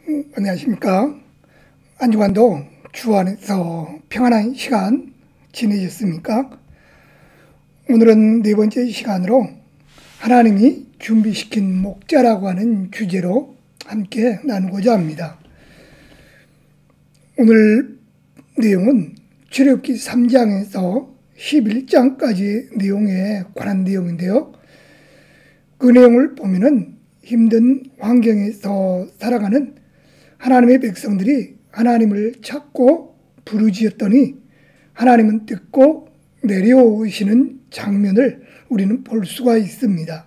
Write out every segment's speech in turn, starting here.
안녕하십니까. 한 주간도 주 안에서 평안한 시간 지내셨습니까? 오늘은 네 번째 시간으로 하나님이 준비시킨 목자라고 하는 주제로 함께 나누고자 합니다. 오늘 내용은 출애굽기 3장에서 11장까지 내용에 관한 내용인데요. 그 내용을 보면은 힘든 환경에서 살아가는 하나님의 백성들이 하나님을 찾고 부르짖었더니 하나님은 듣고 내려오시는 장면을 우리는 볼 수가 있습니다.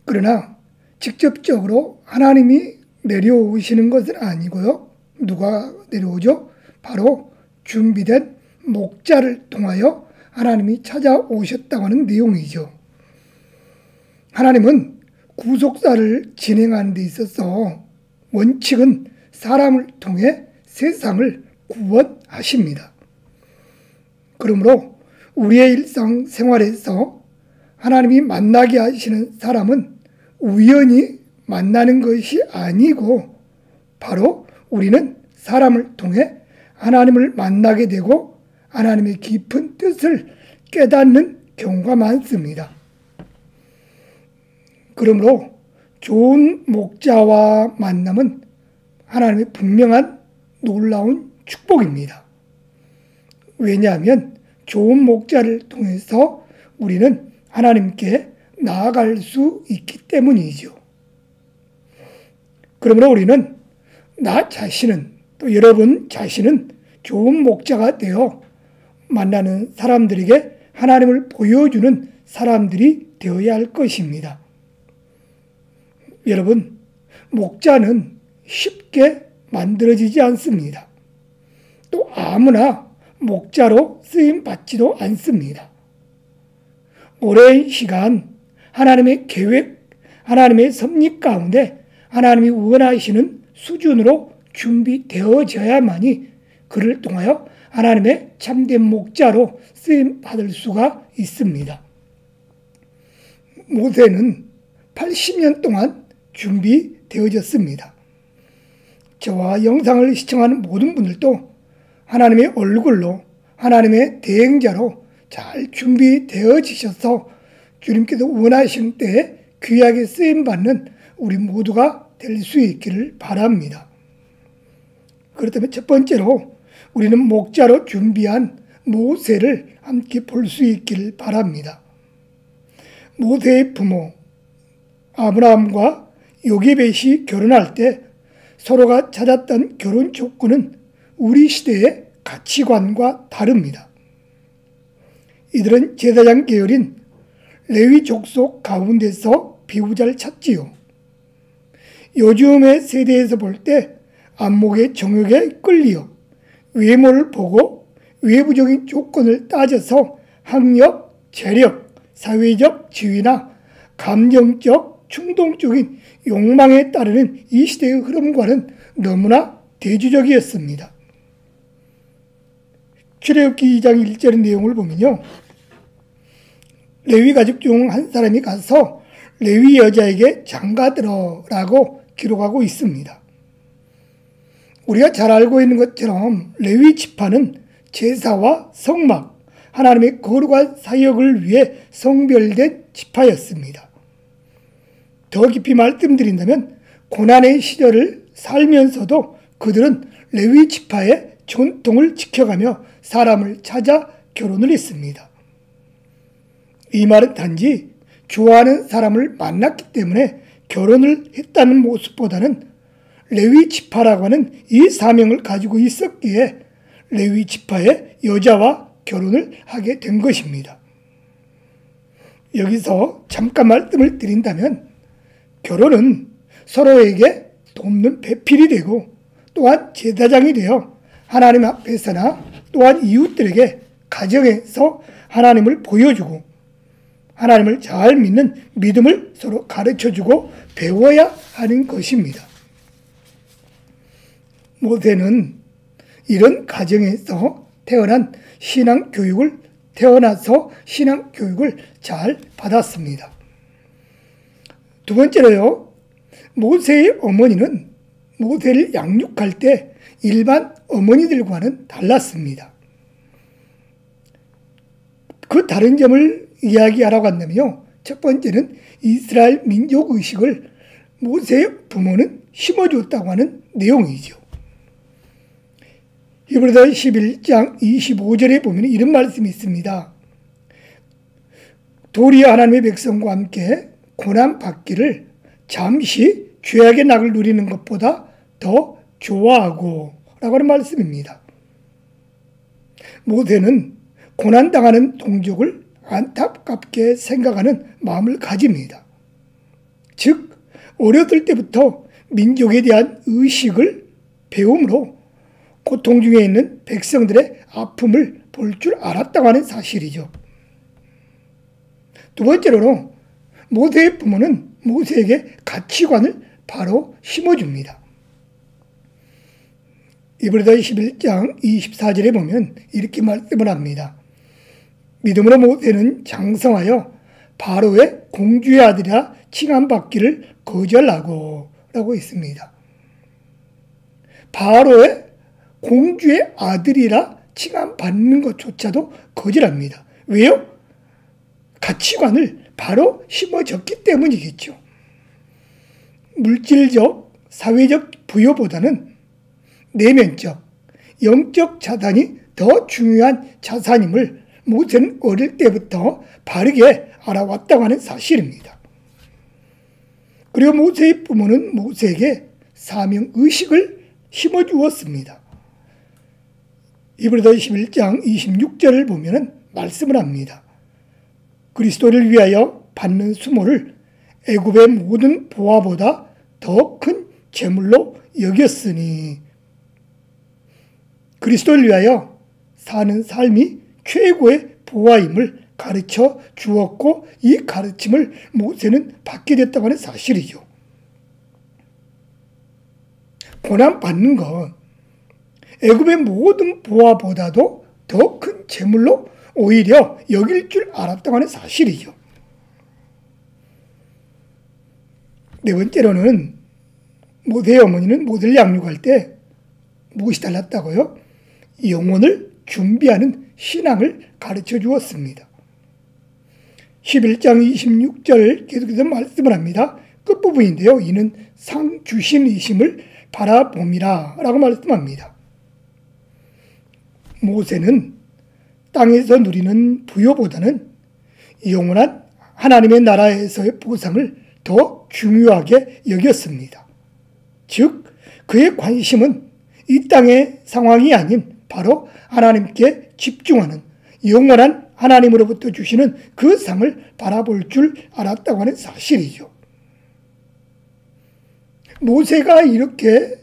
그러나 직접적으로 하나님이 내려오시는 것은 아니고요. 누가 내려오죠? 바로 준비된 목자를 통하여 하나님이 찾아오셨다고 하는 내용이죠. 하나님은 구속사를 진행하는 데 있어서 원칙은 사람을 통해 세상을 구원하십니다. 그러므로 우리의 일상생활에서 하나님이 만나게 하시는 사람은 우연히 만나는 것이 아니고 바로 우리는 사람을 통해 하나님을 만나게 되고 하나님의 깊은 뜻을 깨닫는 경우가 많습니다. 그러므로 좋은 목자와 만남은 하나님의 분명한 놀라운 축복입니다. 왜냐하면 좋은 목자를 통해서 우리는 하나님께 나아갈 수 있기 때문이죠. 그러므로 우리는 나 자신은 또 여러분 자신은 좋은 목자가 되어 만나는 사람들에게 하나님을 보여주는 사람들이 되어야 할 것입니다. 여러분, 목자는 쉽게 만들어지지 않습니다. 또 아무나 목자로 쓰임받지도 않습니다. 오랜 시간 하나님의 계획, 하나님의 섭리 가운데 하나님이 원하시는 수준으로 준비되어져야만이 그를 통하여 하나님의 참된 목자로 쓰임받을 수가 있습니다. 모세는 80년 동안 준비되어졌습니다. 저와 영상을 시청하는 모든 분들도 하나님의 얼굴로 하나님의 대행자로 잘 준비되어지셔서 주님께서 원하시는 때에 귀하게 쓰임받는 우리 모두가 될 수 있기를 바랍니다. 그렇다면 첫 번째로 우리는 목자로 준비한 모세를 함께 볼 수 있기를 바랍니다. 모세의 부모 아브라함과 요게벳이 결혼할 때 서로가 찾았던 결혼 조건은 우리 시대의 가치관과 다릅니다. 이들은 제사장 계열인 레위 족속 가운데서 배우자를 찾지요. 요즘의 세대에서 볼 때 안목의 정욕에 끌리어 외모를 보고 외부적인 조건을 따져서 학력, 재력, 사회적 지위나 감정적 충동적인 욕망에 따르는 이 시대의 흐름과는 너무나 대조적이었습니다. 출애굽기 2장 1절의 내용을 보면요. 레위 가족 중 한 사람이 가서 레위 여자에게 장가들어라고 기록하고 있습니다. 우리가 잘 알고 있는 것처럼 레위 지파는 제사와 성막, 하나님의 거룩한 사역을 위해 성별된 지파였습니다. 더 깊이 말씀드린다면 고난의 시절을 살면서도 그들은 레위 지파의 전통을 지켜가며 사람을 찾아 결혼을 했습니다. 이 말은 단지 좋아하는 사람을 만났기 때문에 결혼을 했다는 모습보다는 레위 지파라고 하는 이 사명을 가지고 있었기에 레위 지파의 여자와 결혼을 하게 된 것입니다. 여기서 잠깐 말씀을 드린다면 결혼은 서로에게 돕는 배필이 되고 또한 제사장이 되어 하나님 앞에서나 또한 이웃들에게 가정에서 하나님을 보여주고 하나님을 잘 믿는 믿음을 서로 가르쳐주고 배워야 하는 것입니다. 모세는 이런 가정에서 태어나서 신앙 교육을 잘 받았습니다. 두 번째로요, 모세의 어머니는 모세를 양육할 때 일반 어머니들과는 달랐습니다. 그 다른 점을 이야기하라고 한다면요. 첫 번째는 이스라엘 민족의식을 모세의 부모는 심어주었다고 하는 내용이죠. 히브리서 11장 25절에 보면 이런 말씀이 있습니다. 도리어 하나님의 백성과 함께 고난받기를 잠시 죄악의 낙을 누리는 것보다 더 좋아하고 라고 하는 말씀입니다. 모세는 고난당하는 동족을 안타깝게 생각하는 마음을 가집니다. 즉 어렸을 때부터 민족에 대한 의식을 배움으로 고통 중에 있는 백성들의 아픔을 볼 줄 알았다고 하는 사실이죠. 두 번째로는 모세의 부모는 모세에게 가치관을 바로 심어줍니다. 히브리서 11장 24절에 보면 이렇게 말씀을 합니다. 믿음으로 모세는 장성하여 바로의 공주의 아들이라 칭함받기를 거절하고 라고 있습니다. 바로의 공주의 아들이라 칭함받는 것조차도 거절합니다. 왜요? 가치관을 바로 심어줬기 때문이겠죠. 물질적, 사회적 부여보다는 내면적, 영적 자산이 더 중요한 자산임을 모세는 어릴 때부터 바르게 알아왔다고 하는 사실입니다. 그리고 모세의 부모는 모세에게 사명의식을 심어주었습니다. 히브리서 11장 26절을 보면 말씀을 합니다. 그리스도를 위하여 받는 수모를 애굽의 모든 보화보다 더 큰 재물로 여겼으니 그리스도를 위하여 사는 삶이 최고의 보화임을 가르쳐 주었고 이 가르침을 모세는 받게 됐다고 하는 사실이죠. 고난받는 것, 애굽의 모든 보화보다도 더 큰 재물로 오히려 여길 줄 알았다고 하는 사실이죠. 네 번째로는 모세의 어머니는 모세를 양육할 때 무엇이 달랐다고요? 영혼을 준비하는 신앙을 가르쳐 주었습니다. 11장 26절 계속해서 말씀을 합니다. 끝부분인데요. 이는 상 주신 이심을 바라봄이라 라고 말씀합니다. 모세는 땅에서 누리는 부여보다는 영원한 하나님의 나라에서의 보상을 더 중요하게 여겼습니다. 즉 그의 관심은 이 땅의 상황이 아닌 바로 하나님께 집중하는 영원한 하나님으로부터 주시는 그 상을 바라볼 줄 알았다고 하는 사실이죠. 모세가 이렇게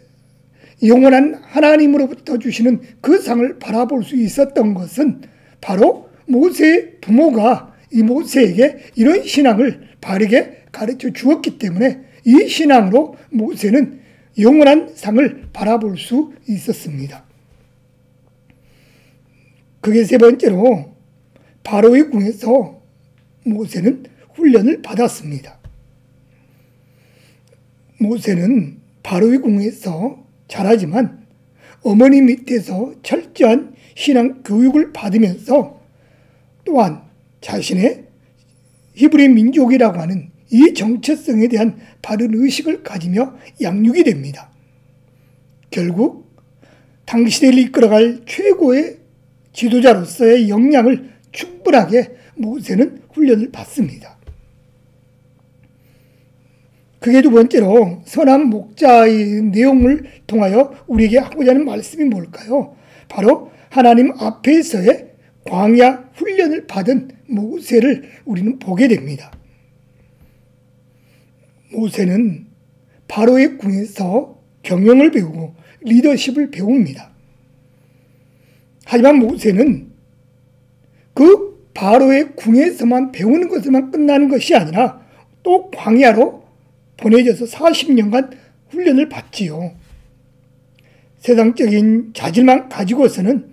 영원한 하나님으로부터 주시는 그 상을 바라볼 수 있었던 것은 바로 모세의 부모가 이 모세에게 이런 신앙을 바르게 가르쳐 주었기 때문에 이 신앙으로 모세는 영원한 상을 바라볼 수 있었습니다. 그게 세 번째로 바로의 궁에서 모세는 훈련을 받았습니다. 모세는 바로의 궁에서 자라지만 어머니 밑에서 철저한 신앙 교육을 받으면서 또한 자신의 히브리 민족이라고 하는 이 정체성에 대한 바른 의식을 가지며 양육이 됩니다. 결국 당시대를 이끌어갈 최고의 지도자로서의 역량을 충분하게 모세는 훈련을 받습니다. 그게 두 번째로 선한 목자의 내용을 통하여 우리에게 하고자 하는 말씀이 뭘까요? 바로 하나님 앞에서의 광야 훈련을 받은 모세를 우리는 보게 됩니다. 모세는 바로의 궁에서 경영을 배우고 리더십을 배웁니다. 하지만 모세는 그 바로의 궁에서만 배우는 것에만 끝나는 것이 아니라 또 광야로 보내져서 40년간 훈련을 받지요. 세상적인 자질만 가지고서는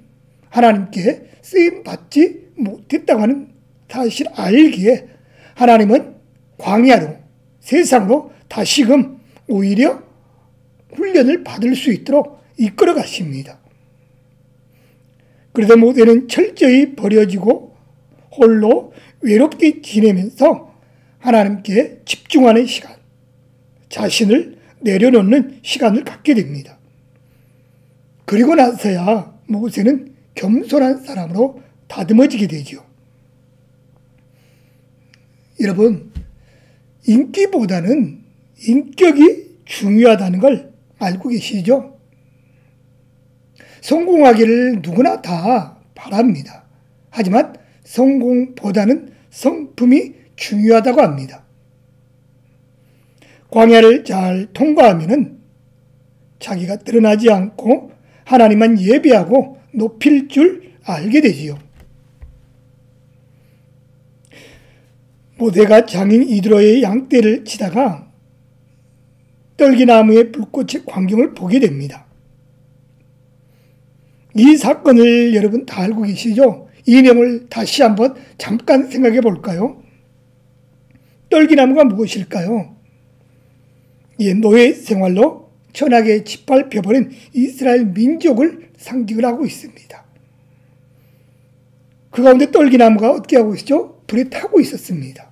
하나님께 쓰임받지 못했다고 하는 사실 알기에 하나님은 광야로 세상으로 다시금 오히려 훈련을 받을 수 있도록 이끌어 가십니다. 그래서 모세는 철저히 버려지고 홀로 외롭게 지내면서 하나님께 집중하는 시간, 자신을 내려놓는 시간을 갖게 됩니다. 그리고 나서야 모세는 겸손한 사람으로 다듬어지게 되죠. 여러분, 인기보다는 인격이 중요하다는 걸 알고 계시죠? 성공하기를 누구나 다 바랍니다. 하지만 성공보다는 성품이 중요하다고 합니다. 광야를 잘 통과하면은 자기가 드러나지 않고 하나님만 예배하고 높일 줄 알게 되지요. 모세가 장인 이드로의 양떼를 치다가 떨기나무의 불꽃의 광경을 보게 됩니다. 이 사건을 여러분 다 알고 계시죠? 이 내용을 다시 한번 잠깐 생각해 볼까요? 떨기나무가 무엇일까요? 노예 생활로 천하게 짓밟혀버린 이스라엘 민족을 상징을 하고 있습니다. 그 가운데 떨기나무가 어떻게 하고 있었죠? 불에 타고 있었습니다.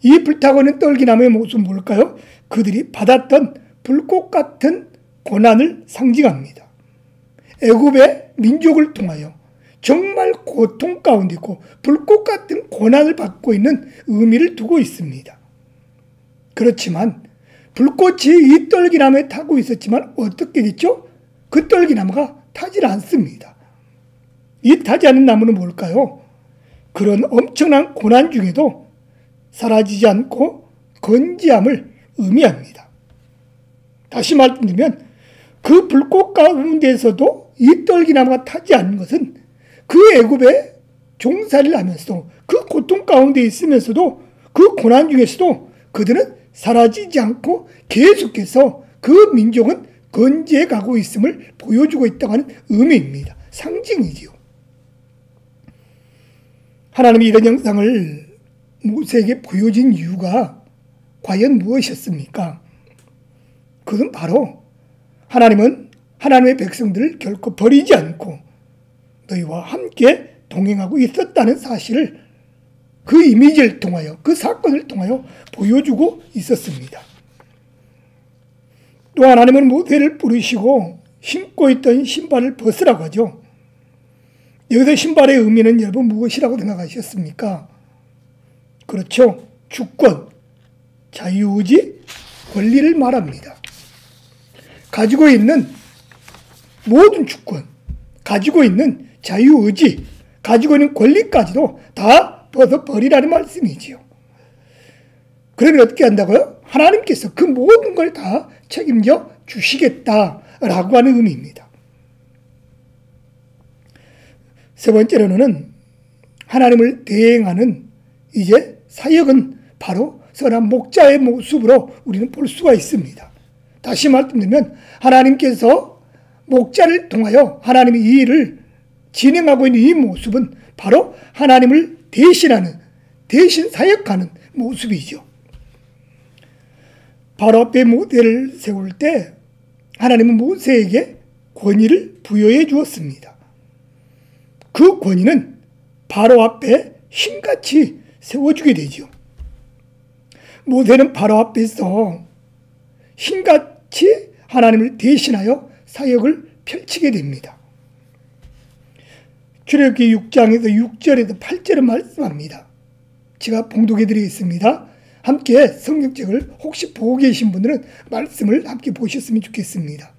이 불타고 있는 떨기나무의 모습은 뭘까요? 그들이 받았던 불꽃 같은 고난을 상징합니다. 애굽의 민족을 통하여 정말 고통 가운데 있고 불꽃 같은 고난을 받고 있는 의미를 두고 있습니다. 그렇지만 불꽃이 이 떨기나무에 타고 있었지만 어떻게 됐죠? 그 떨기나무가 타질 않습니다. 이 타지 않는 나무는 뭘까요? 그런 엄청난 고난 중에도 사라지지 않고 건재함을 의미합니다. 다시 말씀드리면 그 불꽃 가운데에서도 이 떨기나무가 타지 않는 것은 그 애굽에 종살이를 하면서도 그 고통 가운데 있으면서도 그 고난 중에서도 그들은 사라지지 않고 계속해서 그 민족은 건재해 가고 있음을 보여주고 있다고 하는 의미입니다. 상징이지요. 하나님이 이런 영상을 모세에게 보여준 이유가 과연 무엇이었습니까? 그것은 바로 하나님은 하나님의 백성들을 결코 버리지 않고 너희와 함께 동행하고 있었다는 사실을 그 이미지를 통하여, 그 사건을 통하여 보여주고 있었습니다. 또 하나님은 모세를 부르시고 신고 있던 신발을 벗으라고 하죠. 여기서 신발의 의미는 여러분 무엇이라고 생각하셨습니까? 그렇죠. 주권, 자유의지, 권리를 말합니다. 가지고 있는 모든 주권, 가지고 있는 자유의지, 가지고 있는 권리까지도 다 벗어버리라는 말씀이지요. 그러면 어떻게 한다고요? 하나님께서 그 모든 걸 다 책임져 주시겠다라고 하는 의미입니다. 세 번째로는 하나님을 대행하는 이제 사역은 바로 선한 목자의 모습으로 우리는 볼 수가 있습니다. 다시 말씀드리면 하나님께서 목자를 통하여 하나님의 이 일을 진행하고 있는 이 모습은 바로 하나님을 대신 사역하는 모습이죠. 바로 앞에 모세를 세울 때 하나님은 모세에게 권위를 부여해 주었습니다. 그 권위는 바로 앞에 신같이 세워주게 되죠. 모세는 바로 앞에서 신같이 하나님을 대신하여 사역을 펼치게 됩니다. 출애굽기 6장에서 6절에서 8절을 말씀합니다. 제가 봉독해 드리겠습니다. 함께 성경책을 혹시 보고 계신 분들은 말씀을 함께 보셨으면 좋겠습니다.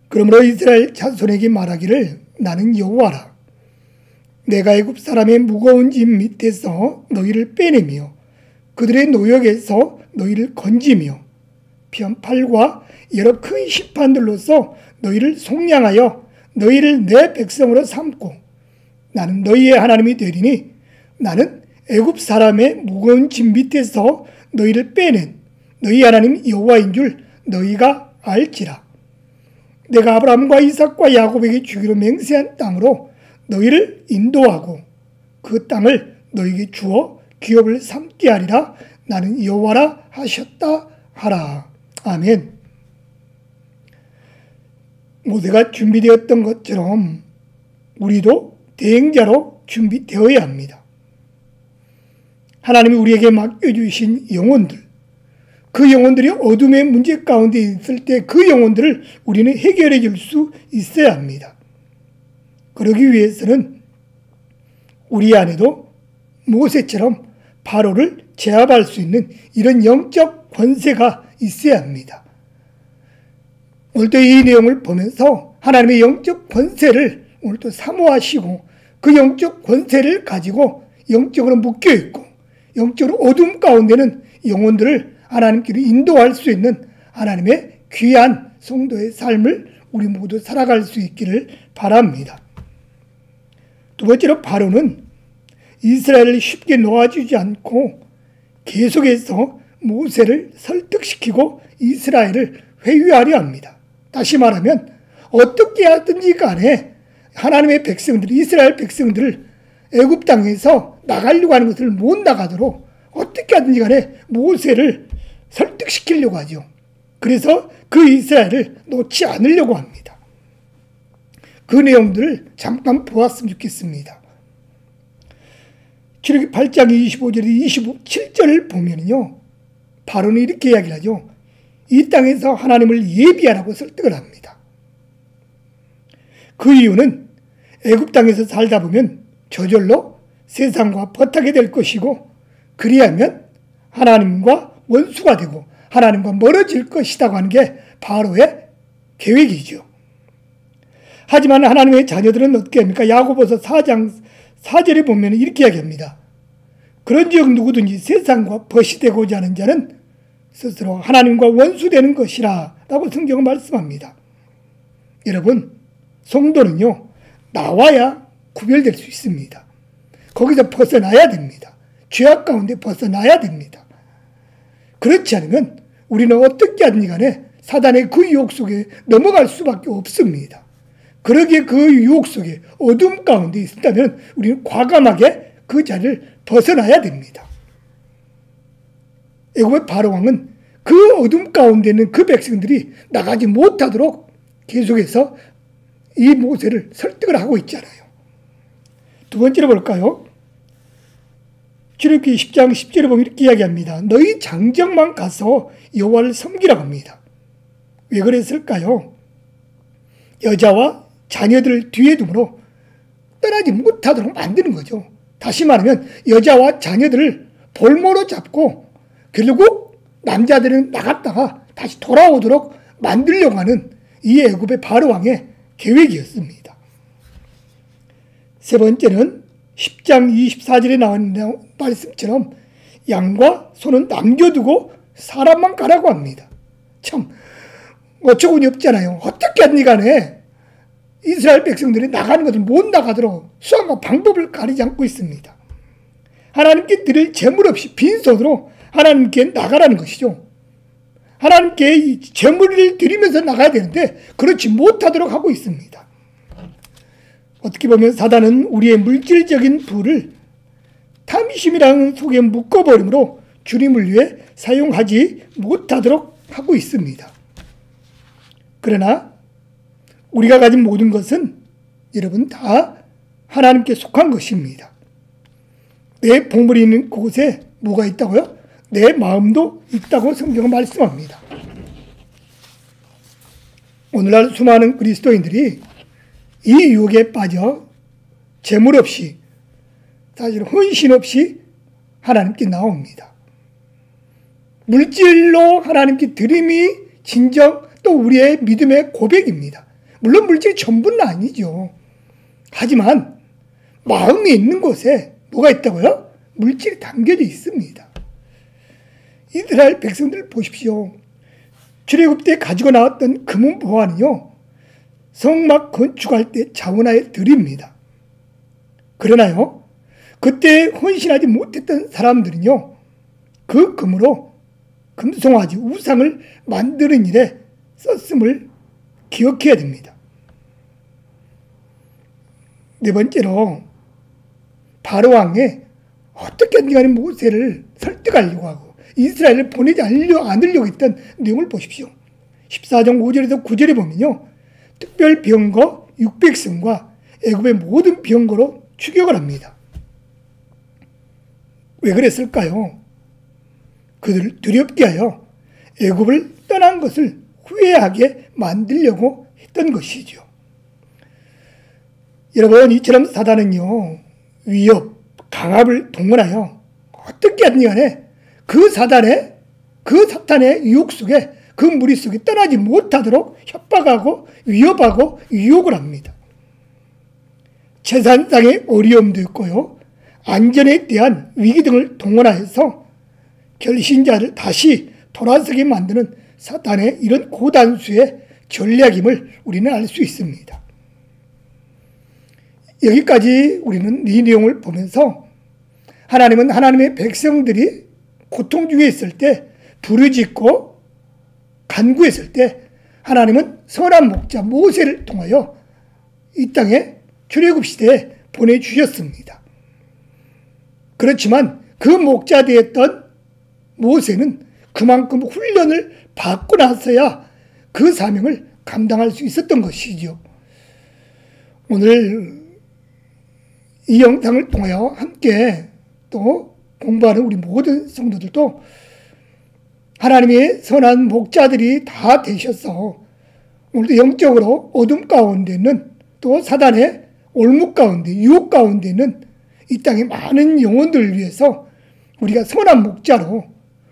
그러므로 이스라엘 자손에게 말하기를 나는 여호와라. 내가 애굽 사람의 무거운 짐 밑에서 너희를 빼내며 그들의 노역에서 너희를 건지며 편팔과 여러 큰 심판들로서 너희를 속량하여 너희를 내 백성으로 삼고 나는 너희의 하나님이 되리니 나는 애굽 사람의 무거운 짐 밑에서 너희를 빼낸 너희 하나님 여호와인 줄 너희가 알지라. 내가 아브라함과 이삭과 야곱에게 주기로 맹세한 땅으로 너희를 인도하고 그 땅을 너희에게 주어 기업을 삼게 하리라. 나는 여호와라 하셨다 하라. 아멘. 모세가 준비되었던 것처럼 우리도 대행자로 준비되어야 합니다. 하나님이 우리에게 맡겨주신 영혼들, 그 영혼들이 어둠의 문제 가운데 있을 때 그 영혼들을 우리는 해결해 줄 수 있어야 합니다. 그러기 위해서는 우리 안에도 모세처럼 바로를 제압할 수 있는 이런 영적 권세가 있어야 합니다. 오늘도 이 내용을 보면서 하나님의 영적 권세를 오늘도 사모하시고 그 영적 권세를 가지고 영적으로 묶여있고 영적으로 어둠 가운데는 영혼들을 하나님께로 인도할 수 있는 하나님의 귀한 성도의 삶을 우리 모두 살아갈 수 있기를 바랍니다. 두 번째로 바로는 이스라엘을 쉽게 놓아주지 않고 계속해서 모세를 설득시키고 이스라엘을 회유하려 합니다. 다시 말하면 어떻게 하든지 간에 하나님의 백성들, 이스라엘 백성들을 애굽 땅에서 나가려고 하는 것을 못 나가도록 어떻게 하든지 간에 모세를 설득시키려고 하죠. 그래서 그 이스라엘을 놓지 않으려고 합니다. 그 내용들을 잠깐 보았으면 좋겠습니다. 출애굽기 8장 25절에서 27절을 보면요, 바로는 이렇게 이야기를 하죠. 이 땅에서 하나님을 예비하라고 설득을 합니다. 그 이유는 애굽 땅에서 살다 보면 저절로 세상과 버타게 될 것이고 그리하면 하나님과 원수가 되고 하나님과 멀어질 것이라고 하는 게 바로의 계획이죠. 하지만 하나님의 자녀들은 어떻게 합니까? 야고보서 4장 4절에 보면 이렇게 이야기합니다. 그런즉 누구든지 세상과 벗이 되고자 하는 자는 스스로 하나님과 원수되는 것이라 라고 성경은 말씀합니다. 여러분, 성도는요, 나와야 구별될 수 있습니다. 거기서 벗어나야 됩니다. 죄악 가운데 벗어나야 됩니다. 그렇지 않으면 우리는 어떻게 하든지 간에 사단의 그 유혹 속에 넘어갈 수밖에 없습니다. 그러기에 그 유혹 속에 어둠 가운데 있다면 우리는 과감하게 그 자리를 벗어나야 됩니다. 애굽의 바로왕은 그 어둠 가운데 있는 그 백성들이 나가지 못하도록 계속해서 이 모세를 설득을 하고 있잖아요. 두 번째로 볼까요? 출애굽기 10장 10절에 보면 이렇게 이야기합니다. 너희 장정만 가서 여호와를 섬기라고 합니다. 왜 그랬을까요? 여자와 자녀들을 뒤에 두므로 떠나지 못하도록 만드는 거죠. 다시 말하면 여자와 자녀들을 볼모로 잡고 결국 남자들은 나갔다가 다시 돌아오도록 만들려고 하는 이 애굽의 바로왕의 계획이었습니다. 세 번째는 10장 24절에 나온 말씀처럼 양과 소는 남겨두고 사람만 가라고 합니다. 참 어처구니 없잖아요. 어떻게 하든지 간에 이스라엘 백성들이 나가는 것을 못 나가도록 수단과 방법을 가리지 않고 있습니다. 하나님께 드릴 재물 없이 빈손으로 하나님께 나가라는 것이죠. 하나님께 재물을 드리면서 나가야 되는데 그렇지 못하도록 하고 있습니다. 어떻게 보면 사단은 우리의 물질적인 부를 탐심이라는 속에 묶어버림으로 주님을 위해 사용하지 못하도록 하고 있습니다. 그러나 우리가 가진 모든 것은 여러분 다 하나님께 속한 것입니다. 내 보물이 있는 곳에 뭐가 있다고요? 내 마음도 있다고 성경은 말씀합니다. 오늘날 수많은 그리스도인들이 이 유혹에 빠져 재물 없이 사실 헌신 없이 하나님께 나옵니다. 물질로 하나님께 드림이 진정 또 우리의 믿음의 고백입니다. 물론 물질이 전부는 아니죠. 하지만 마음이 있는 곳에 뭐가 있다고요? 물질이 담겨져 있습니다. 이스라엘 백성들 보십시오. 출애굽 때 가지고 나왔던 금은 보화는요, 성막 건축할 때 자원하여 드립니다. 그러나요, 그때 헌신하지 못했던 사람들은요, 그 금으로 금송아지 우상을 만드는 일에 썼음을 기억해야 됩니다. 네 번째로 바로왕에 어떻게든 간에 모세를 설득하려고 하고 이스라엘을 보내지 않으려고 했던 내용을 보십시오. 14장 5절에서 9절에 보면요. 특별 병거 600승과 애굽의 모든 병거로 추격을 합니다. 왜 그랬을까요? 그들을 두렵게 하여 애굽을 떠난 것을 후회하게 만들려고 했던 것이죠. 여러분, 이처럼 사단은요, 위협, 강압을 동원하여 어떻게 하든지 간에 그 사탄의 유혹 속에, 그 무리 속에 떠나지 못하도록 협박하고 위협하고 유혹을 합니다. 재산상의 어려움도 있고요, 안전에 대한 위기 등을 동원하여서 결신자를 다시 돌아서게 만드는 사탄의 이런 고단수의 전략임을 우리는 알 수 있습니다. 여기까지 우리는 이 내용을 보면서 하나님은 하나님의 백성들이 고통 중에 있을 때, 부르짖고 간구했을 때 하나님은 선한 목자 모세를 통하여 이 땅에 출애굽 시대에 보내주셨습니다. 그렇지만 그 목자 되었던 모세는 그만큼 훈련을 받고 나서야 그 사명을 감당할 수 있었던 것이죠. 오늘 이 영상을 통하여 함께 또 공부하는 우리 모든 성도들도 하나님의 선한 목자들이 다 되셔서 오늘도 영적으로 어둠 가운데 있는, 또 사단의 올무 가운데, 유혹 가운데 있는 이 땅의 많은 영혼들을 위해서 우리가 선한 목자로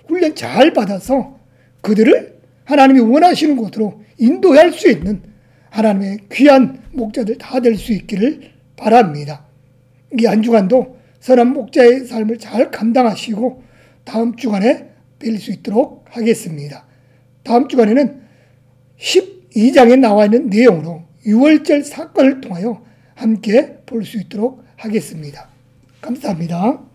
훈련 잘 받아서 그들을 하나님이 원하시는 곳으로 인도할 수 있는 하나님의 귀한 목자들 다 될 수 있기를 바랍니다. 이 한 주간도 선한 목자의 삶을 잘 감당하시고 다음 주간에 뵐 수 있도록 하겠습니다. 다음 주간에는 12장에 나와 있는 내용으로 유월절 사건을 통하여 함께 볼 수 있도록 하겠습니다. 감사합니다.